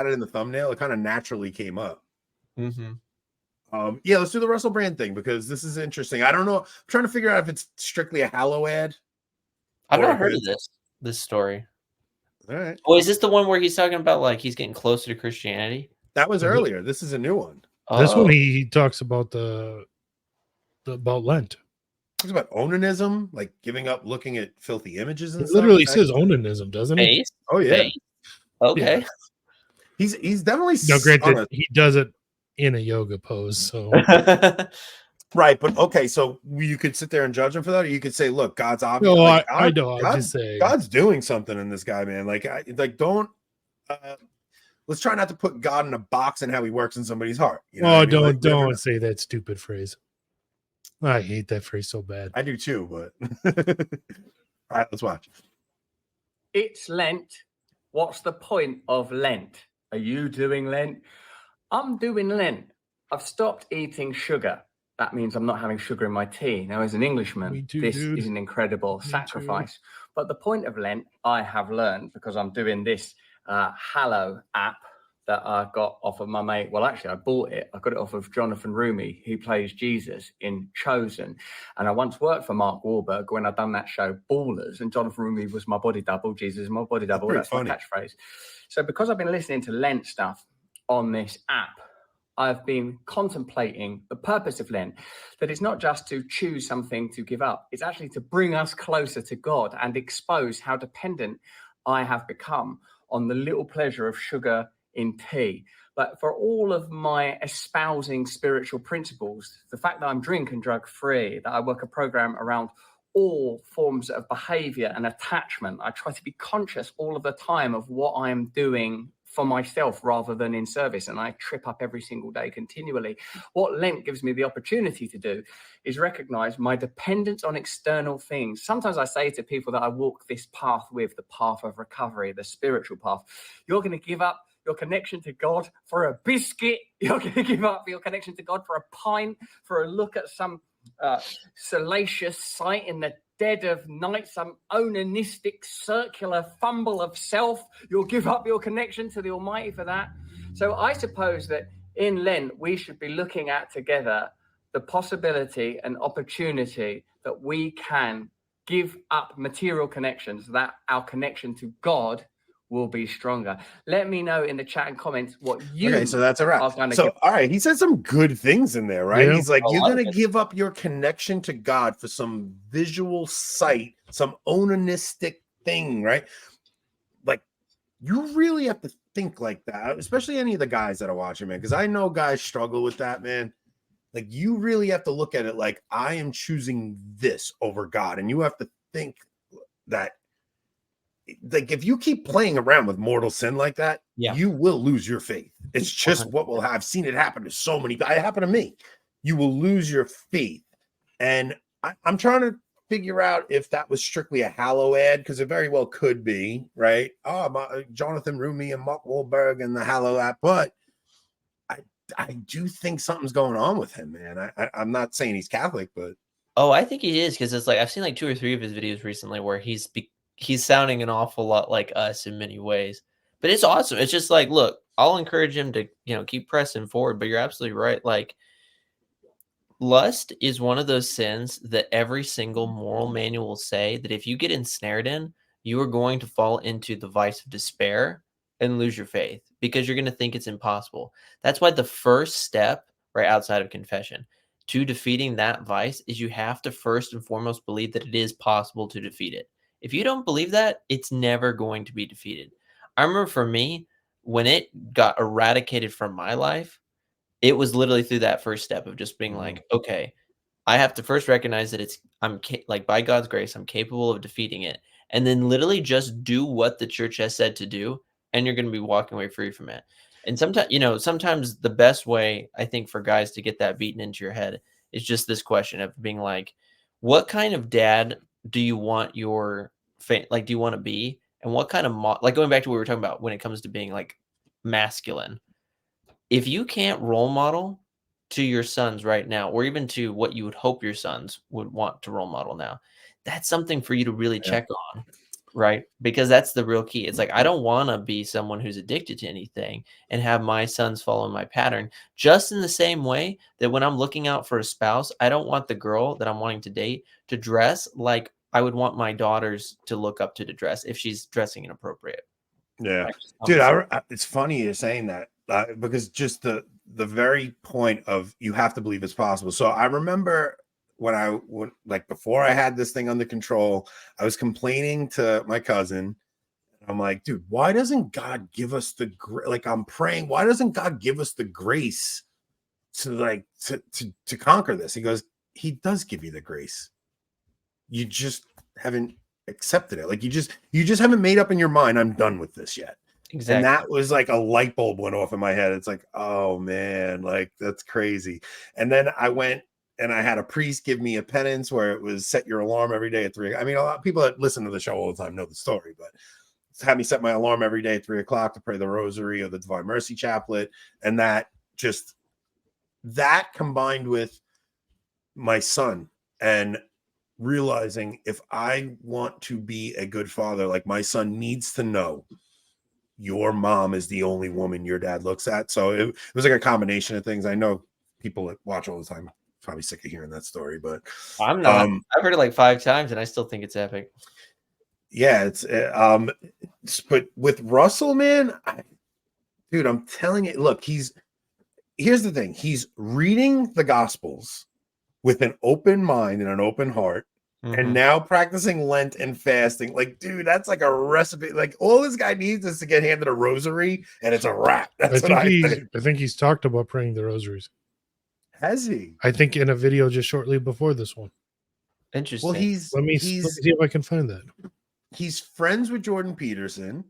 had it in the thumbnail, it kind of naturally came up. Mm-hmm. Yeah, let's do the Russell Brand thing because this is interesting. I don't know. I'm trying to figure out if it's strictly a Hallow ad. I've not heard of this story. All right. Oh, is this the one where he's talking about like he's getting closer to Christianity? That was earlier. This is a new one. This one he talks about about Lent. Talks about onanism, like giving up looking at filthy images and It stuff. literally says onanism, doesn't he? Face? Oh yeah. Face? Okay. Yeah. He's definitely granted, he does it in a yoga pose, so right. But okay, so you could sit there and judge him for that, or you could say, "Look, God's obvious." No, like, I know. I'm just saying, God's doing something in this guy, man. Don't. Let's try not to put God in a box and how he works in somebody's heart. You know don't say that stupid phrase. I hate that phrase so bad. I do too, but all right, let's watch. It's Lent. What's the point of Lent? Are you doing Lent? I'm doing Lent. I've stopped eating sugar. That means I'm not having sugar in my tea. Now, as an Englishman, this is an incredible sacrifice. But the point of Lent, I have learned because I'm doing this Hallow app that I got off of my mate. Well, actually, I bought it. I got it off of Jonathan Rumi, who plays Jesus in Chosen. And I once worked for Mark Wahlberg when I'd done that show Ballers, and Jonathan Rumi was my body double. Jesus is my body double. That's my catchphrase. So because I've been listening to Lent stuff on this app, I've been contemplating the purpose of Lent, that it's not just to choose something to give up. It's actually to bring us closer to God and expose how dependent I have become on the little pleasure of sugar in tea. But for all of my espousing spiritual principles, the fact that I'm drink and drug free, that I work a program around all forms of behavior and attachment, I try to be conscious all of the time of what I'm doing for myself rather than in service, and I trip up every single day continually. What Lent gives me the opportunity to do is recognize my dependence on external things. Sometimes I say to people that I walk this path with, the path of recovery, the spiritual path, you're going to give up your connection to God for a biscuit. You're going to give up your connection to God for a pint, for a look at some salacious sight in the dead of night, some onanistic circular fumble of self. You'll give up your connection to the Almighty for that. So I suppose that in Lent, we should be looking at together the possibility and opportunity that we can give up material connections, that our connection to God will be stronger. Let me know in the chat and comments what you. Okay, so that's a wrap. So, all right, he said some good things in there, right? Yeah. He's like, you're going to give up your connection to God for some visual sight, some onanistic thing, right? Like, you really have to think like that, especially any of the guys that are watching, man, because I know guys struggle with that, man. Like, you really have to look at it like, I am choosing this over God, and you have to think that, like, if you keep playing around with mortal sin like that, you will lose your faith. It's just what will have. I've seen it happen to so many. It happened to me. You will lose your faith. And I'm trying to figure out if that was strictly a Hallow ad, because it very well could be, right? Jonathan Rumi and Mark Wahlberg and the Hallow app. But I do think something's going on with him, man. I'm not saying he's Catholic, but I think he is, because it's like I've seen like 2 or 3 of his videos recently where he's sounding an awful lot like us in many ways, but it's awesome. It's just like, look, I'll encourage him to, keep pressing forward, but you're absolutely right. Like, lust is one of those sins that every single moral manual will say that if you get ensnared in, you are going to fall into the vice of despair and lose your faith because you're going to think it's impossible. That's why the first step, right outside of confession, to defeating that vice is you have to first and foremost believe that it is possible to defeat it. If you don't believe that, it's never going to be defeated. I remember for me, when it got eradicated from my life, it was literally through that first step of just being like, okay, I have to first recognize that like by God's grace, I'm capable of defeating it. And then literally just do what the church has said to do. And you're going to be walking away free from it. And sometimes the best way, I think, for guys to get that beaten into your head is just this question of being like, what kind of dad do you want your do you want to be, and what kind of like going back to what we were talking about when it comes to being like masculine, if you can't role model to your sons right now, or even to what you would hope your sons would want to role model now, that's something for you to really check on. right? Because that's the real key. It's like, I don't want to be someone who's addicted to anything and have my sons follow my pattern. Just in the same way that when I'm looking out for a spouse, I don't want the girl that I'm wanting to date to dress like I would want my daughters to look up to dress if she's dressing inappropriate. Yeah, Like, dude, it's funny you're saying that because just the very point of you have to believe it's possible. So I remember when like before I had this thing under control, I was complaining to my cousin. I'm like, dude, why doesn't God give us like I'm praying, why doesn't God give us the grace to like to conquer this? He goes, he does give you the grace. You just haven't accepted it. Like you just haven't made up in your mind, I'm done with this yet. exactly. And that was like a light bulb went off in my head. It's like, oh man, like that's crazy. And then I went and I had a priest give me a penance where it was set your alarm every day at 3. I mean, a lot of people that listen to the show all the time know the story, but it's had me set my alarm every day at 3 o'clock to pray the rosary or the Divine Mercy Chaplet. And that combined with my son and realizing if I want to be a good father, like my son needs to know your mom is the only woman your dad looks at. So it was like a combination of things. I know people that watch all the time are probably sick of hearing that story, but I'm not. I've heard it like 5 times and I still think it's epic. Yeah, but with Russell, man, dude, I'm telling you, look, here's the thing. He's reading the Gospels with an open mind and an open heart. And now practicing Lent and fasting, like, dude, that's like a recipe. Like, all this guy needs is to get handed a rosary, and it's a wrap. That's what I think. I think he's talked about praying the rosaries. Has he? I think in a video just shortly before this one. Interesting. Well, let me see if I can find that. He's friends with Jordan Peterson,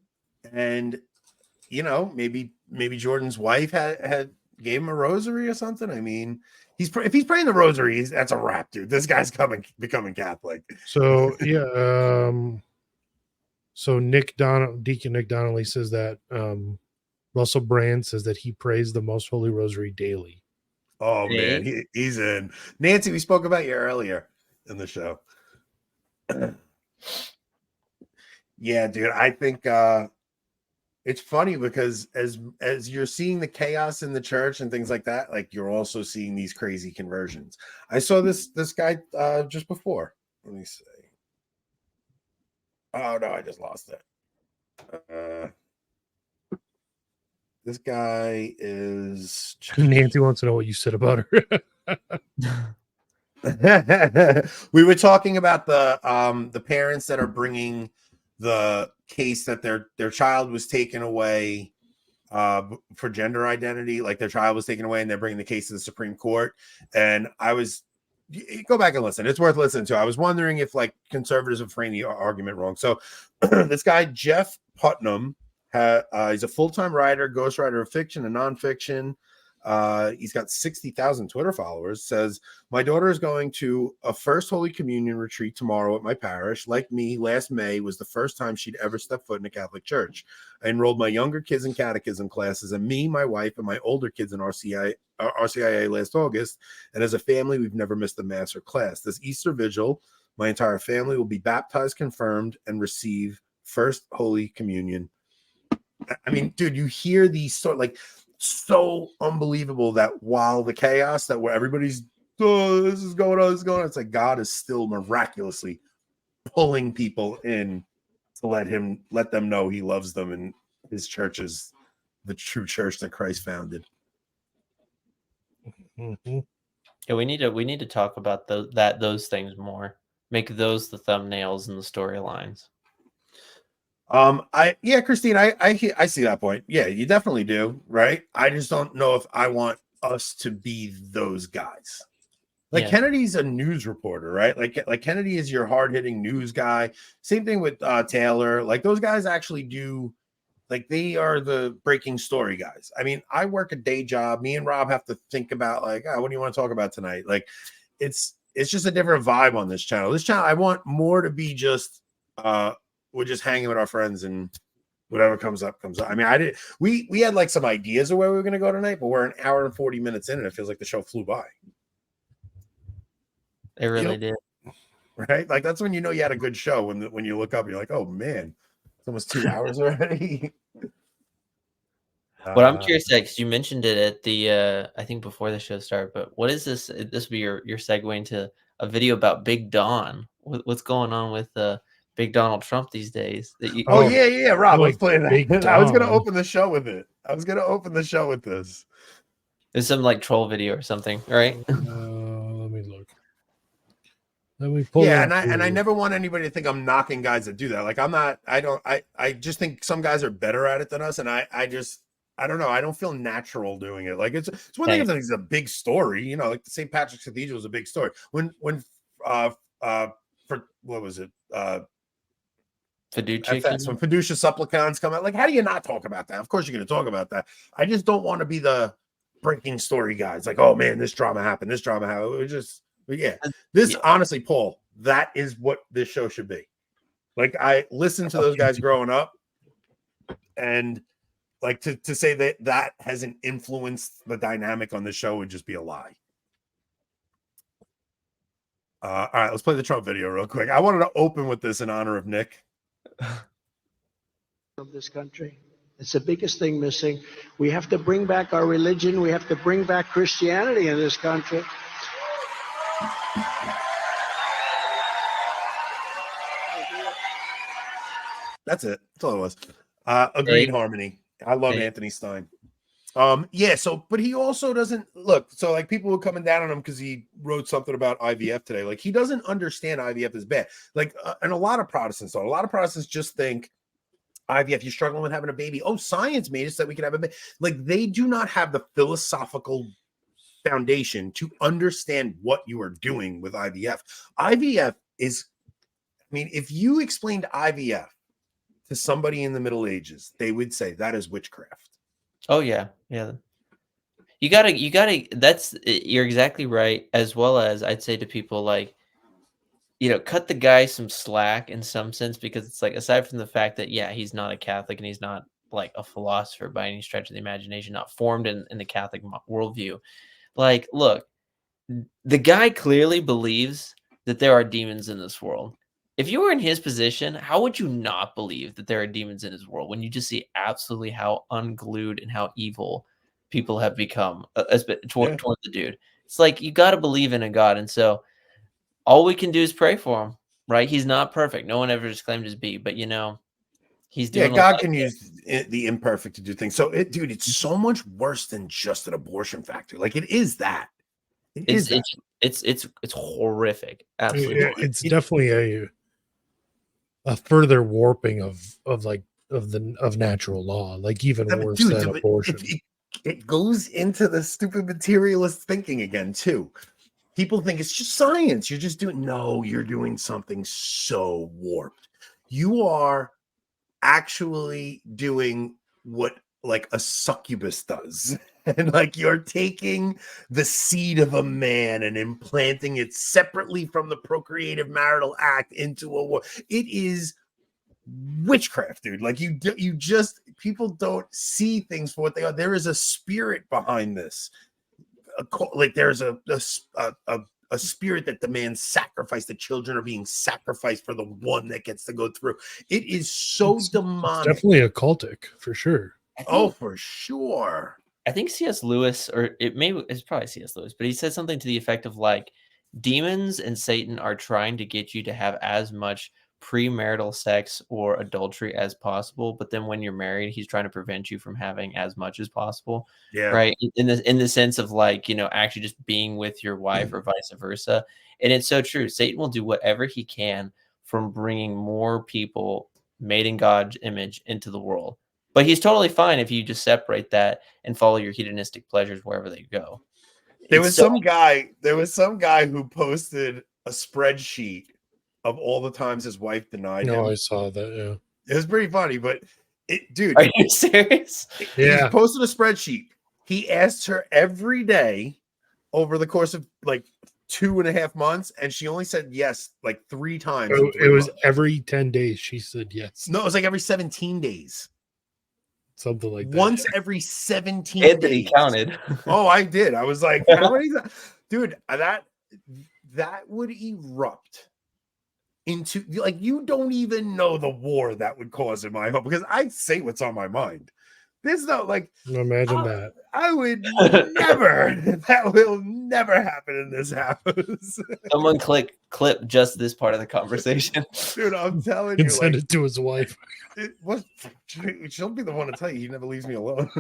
and maybe Jordan's wife had gave him a rosary or something. I mean, if he's praying the rosary, that's a wrap, dude. This guy's becoming Catholic. So yeah, so Deacon Nick Donnelly says that Russell Brand says that he prays the Most Holy Rosary daily. Oh man, he's in. Nancy, we spoke about you earlier in the show. Yeah, dude, I think it's funny because as you're seeing the chaos in the church and things like that, like you're also seeing these crazy conversions. I saw this guy just before. Let me see. Oh no, I just lost it. This guy is Nancy wants to know what you said about her. We were talking about the parents that are bringing the case that their child was taken away for gender identity, like their child was taken away, and they're bringing the case to the Supreme Court. And go back and listen; it's worth listening to. I was wondering if like conservatives have framed the argument wrong. So this guy Jeff Putnam, he's a full-time writer, ghostwriter of fiction and nonfiction. He's got 60,000 Twitter followers. Says, my daughter is going to a first Holy Communion retreat tomorrow at my parish. Like me, last May was the first time she'd ever stepped foot in a Catholic church. I enrolled my younger kids in catechism classes, and me, my wife, and my older kids in RCIA last August. And as a family, we've never missed a mass or class. This Easter vigil, my entire family will be baptized, confirmed, and receive first Holy Communion. I mean, dude, you hear these so unbelievable that while the chaos that where everybody's this is going on, it's like God is still miraculously pulling people in to let them know he loves them, and his church is the true church that Christ founded. Mm-hmm. Yeah, we need to talk about those things more. Make those the thumbnails and the storylines. Christine, I see that point. Yeah, you definitely do, right? I just don't know if I want us to be those guys. Like Kennedy's a news reporter, right? Like Kennedy is your hard-hitting news guy. Same thing with Taylor. Like those guys actually do, like they are the breaking story guys. I mean, I work a day job. Me and Rob have to think about like, what do you want to talk about tonight? Like it's just a different vibe on this channel. This channel, I want more to be just we're just hanging with our friends and whatever comes up. I mean, we had like some ideas of where we were going to go tonight, but we're an hour and 40 minutes in and it feels like the show flew by. It really did. right? Like that's when you know you had a good show, when you look up, you're like, oh man, it's almost 2 hours already. What I'm curious, because you mentioned it at the I think before the show started, but what is this? This will be your segue into a video about Big Don. What's going on with Big Donald Trump these days? That you, Oh yeah, Rob, Oh, let's play Big that. I was gonna Don. open the show with it. I was gonna open the show with this. there's some like troll video or something, right? Let me look. Let me pull Yeah, it up and I here. never want anybody to think I'm knocking guys that do that. Like I'm not. I just think some guys are better at it than us, and I don't know. I don't feel natural doing it. Like it's one thing if it's a big story, you know, like the St. Patrick's Cathedral is a big story. When for what was it? Fiducia FS, when Fiducia Supplicans come out, like how do you not talk about that? Of course you're going to talk about that. I just don't want to be the breaking story guys. Like, oh man, this drama happened. This drama happened. It was just, but yeah. This honestly, Paul, that is what this show should be. Like I listened to those guys growing up, and like to say that hasn't influenced the dynamic on the show would just be a lie. All right, let's play the Trump video real quick. I wanted to open with this in honor of Nick. Of this country. It's the biggest thing missing. We have to bring back our religion. We have to bring back Christianity in this country. That's it. That's all it was. Agreed harmony. I love Anthony Stein. Yeah, so but he also doesn't look, so like people were coming down on him because he wrote something about IVF today. Like he doesn't understand IVF is bad. Like and a lot of Protestants don't. A lot of Protestants just think IVF, you're struggling with having a baby. Oh, science made it so that we can have a baby. Like they do not have the philosophical foundation to understand what you are doing with IVF. IVF is, I mean, if you explained IVF to somebody in the Middle Ages, they would say that is witchcraft. Oh yeah. You gotta, you're exactly right. As well as I'd say to people like, cut the guy some slack in some sense, because it's like, aside from the fact that, yeah, he's not a Catholic and he's not like a philosopher by any stretch of the imagination, not formed in the Catholic worldview. Like, look, the guy clearly believes that there are demons in this world. If you were in his position, how would you not believe that there are demons in his world when you just see absolutely how unglued and how evil people have become toward the dude? It's like, you got to believe in a God. And so all we can do is pray for him, right? He's not perfect. No one ever just claimed to be, but he's doing. God can use the imperfect to do things. So it's so much worse than just an abortion factor. Like it is that. It's horrific. Absolutely. Yeah, it's definitely a further warping of natural law, like even worse than abortion. It goes into the stupid materialist thinking again too. People think it's just science. You're just you're doing something so warped. You are actually doing what like a succubus does. And like you're taking the seed of a man and implanting it separately from the procreative marital act into a woman. It is witchcraft, dude. Like people don't see things for what they are. There is a spirit behind this. Like there's a spirit that demands sacrifice. The children are being sacrificed for the one that gets to go through. It is so demonic. It's definitely occultic for sure. For sure. I think C.S. Lewis, or it's probably C.S. Lewis, but he said something to the effect of like, demons and Satan are trying to get you to have as much premarital sex or adultery as possible, but then when you're married, he's trying to prevent you from having as much as possible. Yeah. Right. In the sense of like, actually just being with your wife or vice versa. And it's so true. Satan will do whatever he can from bringing more people made in God's image into the world. But he's totally fine if you just separate that and follow your hedonistic pleasures wherever they go. There was some guy who posted a spreadsheet of all the times his wife denied him. I saw that. Yeah, it was pretty funny. But dude, are you serious? Yeah, he posted a spreadsheet. He asked her every day over the course of like 2.5 months, and she only said yes like 3 times. It was every 10 days she said yes. No, it was like every 17 days. Something like that. Once every 17 Anthony days. counted. Oh, I did. I was like, how many? Dude, that would erupt into, like, you don't even know the war that would cause in my home, because I say what's on my mind. There's no, like, Imagine that. I would never, that will never happen in this house. Someone clip just this part of the conversation. Dude, I'm telling And you, send like, it to his wife. she'll be the one to tell you he never leaves me alone.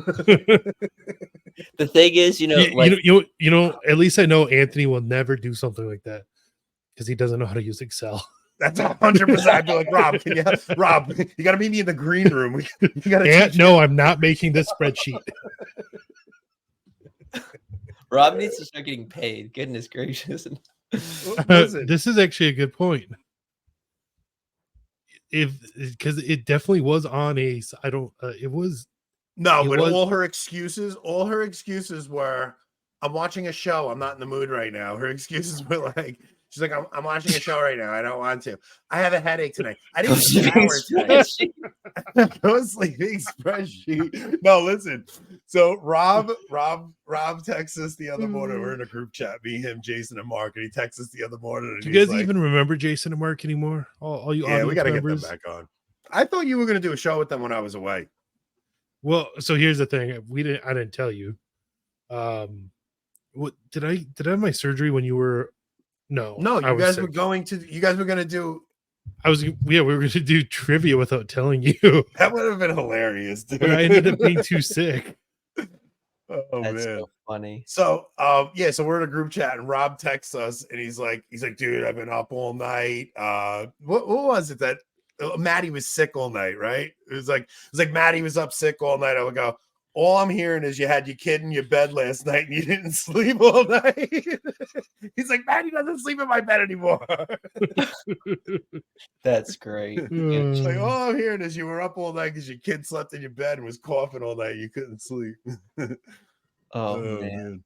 The thing is, At least I know Anthony will never do something like that because he doesn't know how to use Excel. That's 100%. I'd be like, Rob, you got to meet me in the green room. You got to No, I'm not making this spreadsheet. Rob needs to start getting paid. Goodness gracious. Listen, This is actually a good point. Because it definitely was on a. I don't. It was. no, it but was- all her excuses were, I'm watching a show. I'm not in the mood right now. Her excuses were like, she's like, I'm watching a show right now. I don't want to. I have a headache tonight. I didn't shower today. Go sleeping spreadsheet. No, listen. So Rob texts us the other morning. We're in a group chat, me, him, Jason, and Mark, and he texts us the other morning. And Do you guys he's like, even remember Jason and Mark anymore? All you yeah, we audience got to get members? them back on. I thought you were going to do a show with them when I was away. Well, so here's the thing. I didn't tell you. What did I have my surgery when you were? No, No, I you was guys sick. were going to. You guys were going to do. We were going to do trivia without telling you, That would have been hilarious, dude. but I ended up being too sick. Oh That's man. so funny. So yeah, so we're in a group chat and Rob texts us and he's like, dude, I've been up all night. What was it that Maddie was sick all night, right? It was like Maddie was up sick all night. I would go, all I'm hearing is you had your kid in your bed last night and you didn't sleep all night. He's like, Maddie doesn't sleep in my bed anymore. That's great. Like, all I'm hearing is you were up all night because your kid slept in your bed and was coughing all night. You couldn't sleep. Oh man.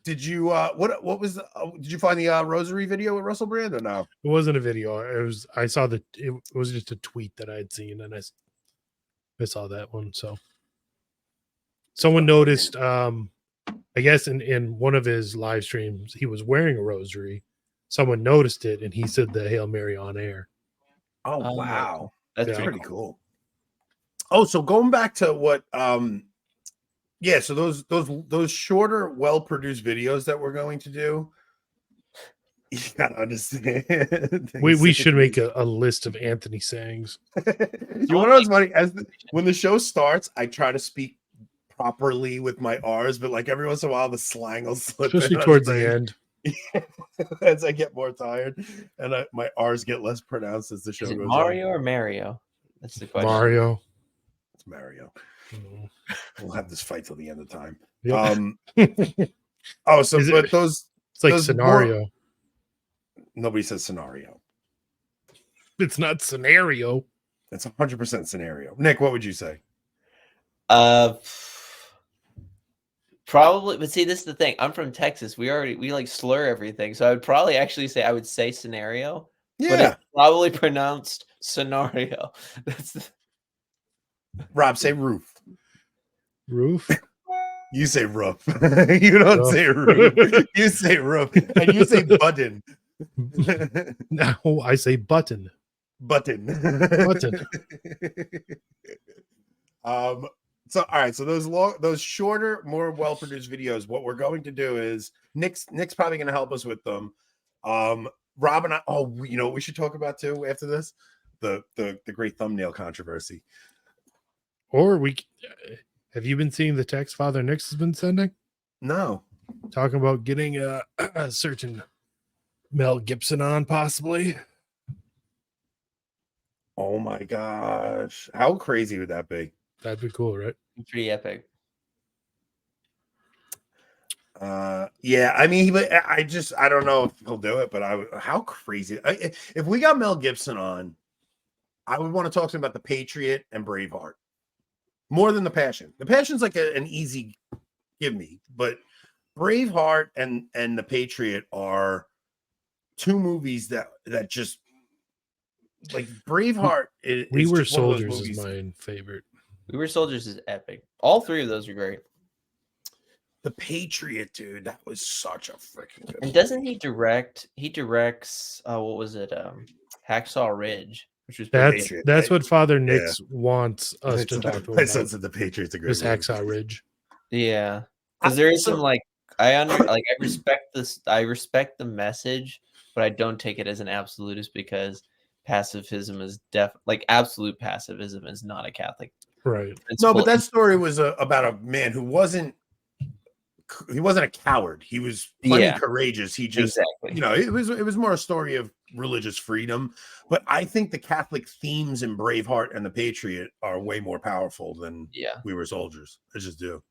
Did you what was did you find the rosary video with Russell Brand or no? It wasn't a video. I saw it was just a tweet that I had seen, and I saw that one. So someone noticed. I guess in one of his live streams, he was wearing a rosary. Someone noticed it, and he said the Hail Mary on air. Oh Oh, wow, That's Yeah. pretty cool. Oh, so going back to what yeah, so those shorter, well-produced videos that we're going to do, you gotta understand. We should make a list of Anthony sayings. You want to know what's funny? When the show starts, I try to speak properly with my R's, but like every once in a while, the slang will slip. Especially in. towards the end. As I get more tired, and my R's get less pronounced as the show Is it goes Mario or Mario? That's the question. Mario. It's Mario. Mm. We'll have this fight till the end of time. Yep. Oh, so Is it- but those It's like those scenario. nobody says scenario. It's not scenario. It's 100% scenario. Nick, what would you say? Probably, but see, this is the thing. I'm from Texas. We like slur everything, so I would probably actually say I would say scenario, but Yeah, it's probably pronounced scenario. That's the, Rob, say roof. Roof. You say roof. You don't Roof. say roof. You say roof, and you say button. No, I say button. Button. Button. So all right, so those shorter, more well-produced videos, what we're going to do is Nick's probably going to help us with them. Rob and I, you know what we should talk about too after this? The great thumbnail controversy. Or have you been seeing the text Father Nix has been sending? No. Talking about getting a certain Mel Gibson on, possibly. Oh my gosh. How crazy would that be? That'd be cool, right? pretty epic. Yeah, I mean, I don't know if he'll do it, but how crazy. If we got Mel Gibson on, I would want to talk to him about The Patriot and Braveheart more than The Passion. The Passion's like an easy give me, but Braveheart and The Patriot are two movies that just like Braveheart. We Were just one of those Soldiers is movies. my favorite. We Were Soldiers is epic. All three of those are great. The Patriot, dude, that was such a freaking good And movie. doesn't he direct? He directs. What was it? Hacksaw Ridge, which was pretty That's good. that's what Father Yeah. Nix wants us to talk to My him son about. said The Patriot's a great This movie. Hacksaw Ridge. Yeah, because there is So- some like I respect this. I respect the message, but I don't take it as an absolutist because pacifism is absolute pacifism is not a Catholic Right. No, principle. but that story was about a man who wasn't a coward. He was plenty Yeah. courageous. He just, exactly. it was more a story of religious freedom. But I think the Catholic themes in Braveheart and The Patriot are way more powerful than Yeah, We Were Soldiers. I just do.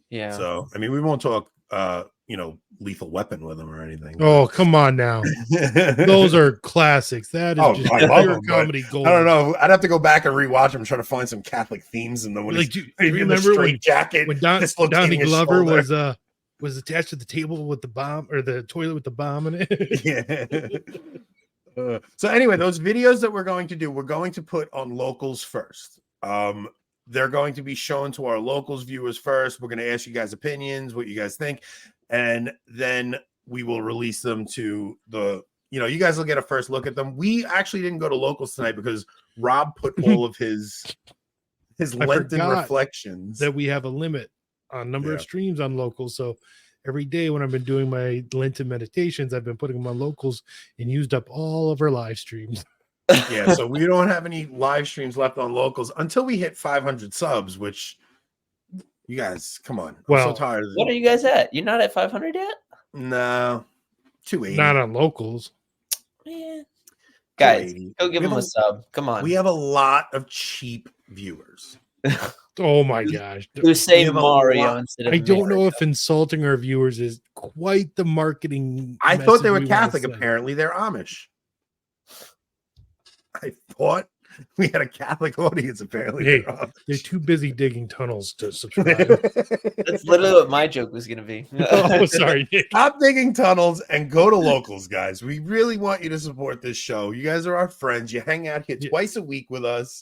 yeah. So, I mean, we won't talk, Lethal Weapon with them or anything. Oh, come on now. Those are classics. That is Oh, just I love pure them, but comedy gold. I don't know. I'd have to go back and rewatch them, try to find some Catholic themes in them. When Like, he's do you in the remember straight jacket, when Donnie dislocating his Glover shoulder? was attached to the table with the bomb or the toilet with the bomb in it? Yeah. So anyway, those videos that we're going to do, we're going to put on locals first. They're going to be shown to our locals viewers first. We're going to ask you guys opinions, what you guys think, and then we will release them to you guys will get a first look at them. We actually didn't go to locals tonight because Rob put all of his Lenten forgot reflections. That we have a limit on number of Yeah. streams on locals. So every day when I've been doing my Lenten meditations, I've been putting them on locals and used up all of our live streams. Yeah, so we don't have any live streams left on locals until we hit 500 subs, which you guys, come on. I'm Well, so tired of What are you guys at? You're not at 500 yet? No, 280. Not on locals. Yeah. Guys, 280. go give We them have a sub. Come on. We have a lot of cheap viewers. Oh my gosh. Who say we have a Mario lot- instead of I don't know Mario. if insulting our viewers is quite the marketing. I thought they message were we wanna Catholic. send. Apparently, they're Amish. I thought we had a Catholic audience. Apparently, Hey, they're They're too busy digging tunnels to subscribe. Amish. That's literally what my joke was going to be. Oh, sorry, Nick. Stop digging tunnels and go to locals, guys. We really want you to support this show. You guys are our friends. You hang out here Yeah. twice a week with us.